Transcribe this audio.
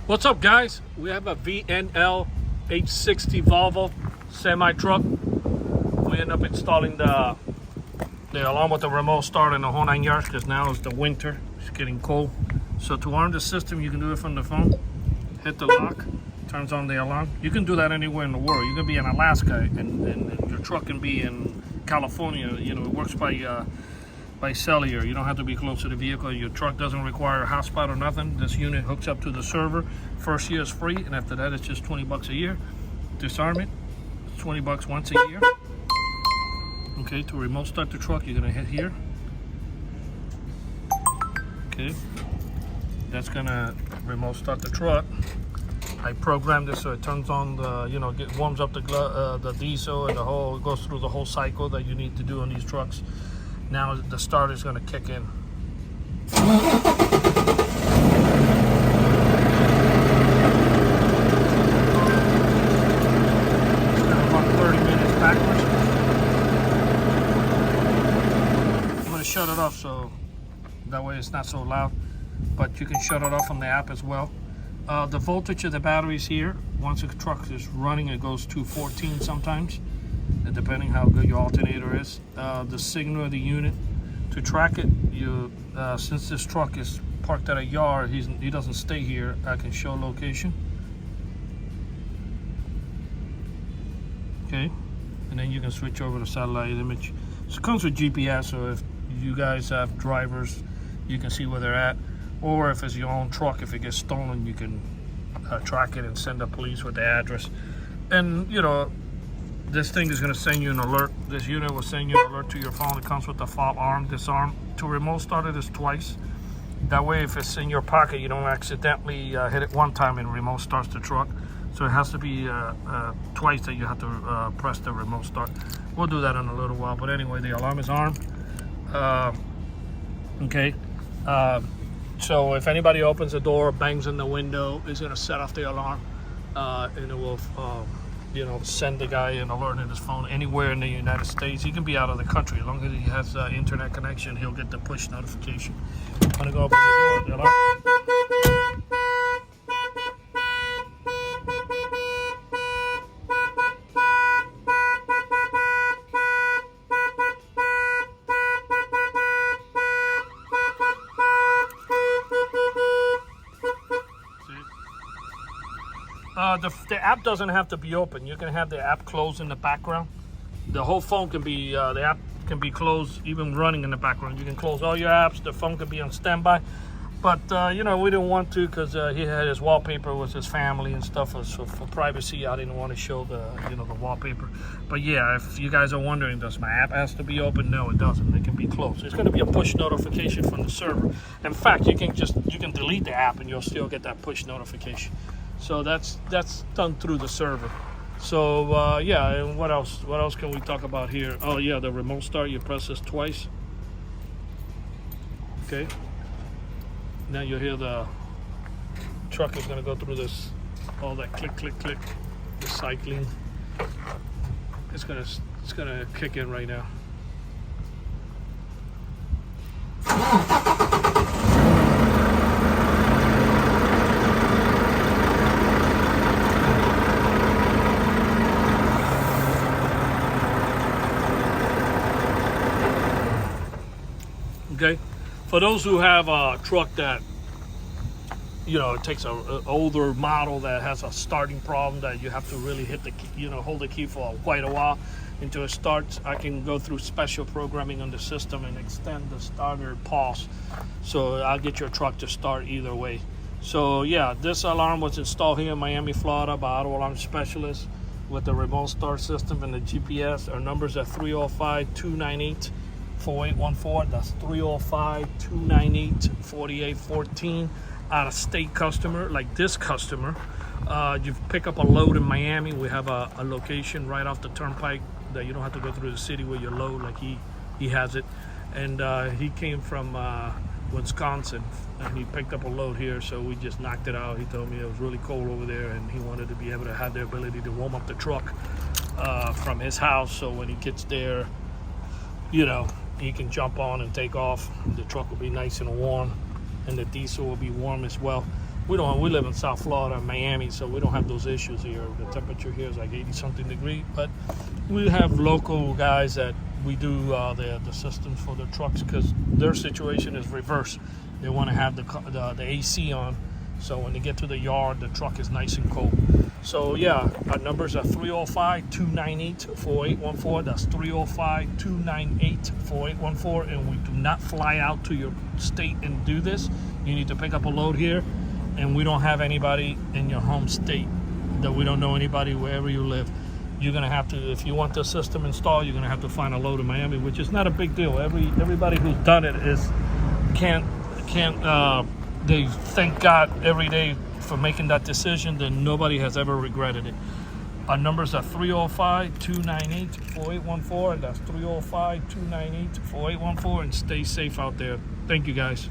What's up, guys? We have a VNL H60 Volvo semi-truck. We end up installing the alarm with the remote start and the whole 9 yards because now is the winter. It's getting cold. So to arm the system, you can do it from the phone. Hit the lock, turns on the alarm. You can do that anywhere in the world. You can be in Alaska and your truck can be in California. You know, it works by cellular. You don't have to be close to the vehicle. Your truck doesn't require a hotspot or nothing. This unit hooks up to the server. First year is free, and after that it's just 20 bucks a year. Disarm it, it's 20 bucks once a year. Okay, to remote start the truck, you're gonna hit here. Okay, that's gonna remote start the truck. I programmed this so it turns on the, it warms up the diesel and it goes through the whole cycle that you need to do on these trucks. Now the starter is going to kick in. It's going to run 30 minutes backwards. I'm going to shut it off so that way it's not so loud, but you can shut it off from the app as well. The voltage of the batteries here, once the truck is running, it goes to 14 sometimes, depending how good your alternator is. The signal of the unit, to track it, since this truck is parked at a yard, he doesn't stay here. I can show location. Okay, and then you can switch over to satellite image. So it comes with GPS, so if you guys have drivers, you can see where they're at. Or if it's your own truck, if it gets stolen, you can track it and send the police with the address. And this thing is going to send you an alert. This unit will send you an alert to your phone. It comes with the fault arm, disarm. To remote start it is twice. That way, if it's in your pocket, you don't accidentally hit it one time and remote starts the truck. So it has to be twice that you have to press the remote start. We'll do that in a little while. But anyway, the alarm is armed. Okay. So if anybody opens the door, bangs in the window, it's going to set off the alarm, and it will, send the guy an alert in his phone anywhere in the United States. He can be out of the country. As long as he has internet connection, he'll get the push notification. I'm going to go open the door. The alarm. The app doesn't have to be open. You can have the app closed in the background. The whole phone can be, the app can be closed, even running in the background. You can close all your apps. The phone can be on standby. But, we didn't want to because he had his wallpaper with his family and stuff. So for privacy, I didn't want to show the wallpaper. But yeah, if you guys are wondering, does my app has to be open? No, it doesn't. It can be closed. It's going to be a push notification from the server. In fact, you can delete the app and you'll still get that push notification. So that's done through the server. So yeah, and what else? What else can we talk about here? Oh yeah, the remote start. You press this twice. Okay. Now you hear the truck is going to go through this, all that click, click, click, the cycling. It's gonna kick in right now. Okay, for those who have a truck that, it takes an older model that has a starting problem that you have to really hit the key, hold the key for quite a while until it starts, I can go through special programming on the system and extend the starter pause. So I'll get your truck to start either way. So yeah, this alarm was installed here in Miami, Florida by Auto Alarm Specialist with the remote start system and the GPS. Our numbers are 305-298-4814. That's 305-298-4814. Out of state customer like this customer, you pick up a load in Miami. We have a location right off the turnpike that you don't have to go through the city with your load like he has it. And he came from Wisconsin and he picked up a load here, so we just knocked it out. He told me it was really cold over there and he wanted to be able to have the ability to warm up the truck from his house, so when he gets there, he can jump on and take off. The truck will be nice and warm, and the diesel will be warm as well. We don't. We live in South Florida, Miami, so we don't have those issues here. The temperature here is like 80-something degrees, but we have local guys that we do the systems for their trucks because their situation is reverse. They want to have the AC on, so when they get to the yard, the truck is nice and cold. So yeah, our numbers are 305-298-4814. That's 305-298-4814, and we do not fly out to your state and do this. You need to pick up a load here, and we don't have anybody in your home state that we don't know anybody wherever you live. You're gonna have to, if you want the system installed, you're gonna have to find a load in Miami, which is not a big deal. Everybody who's done it can't they thank God every day for making that decision. Then nobody has ever regretted it. Our numbers are 305-298-4814, and that's 305-298-4814, and stay safe out there. Thank you guys.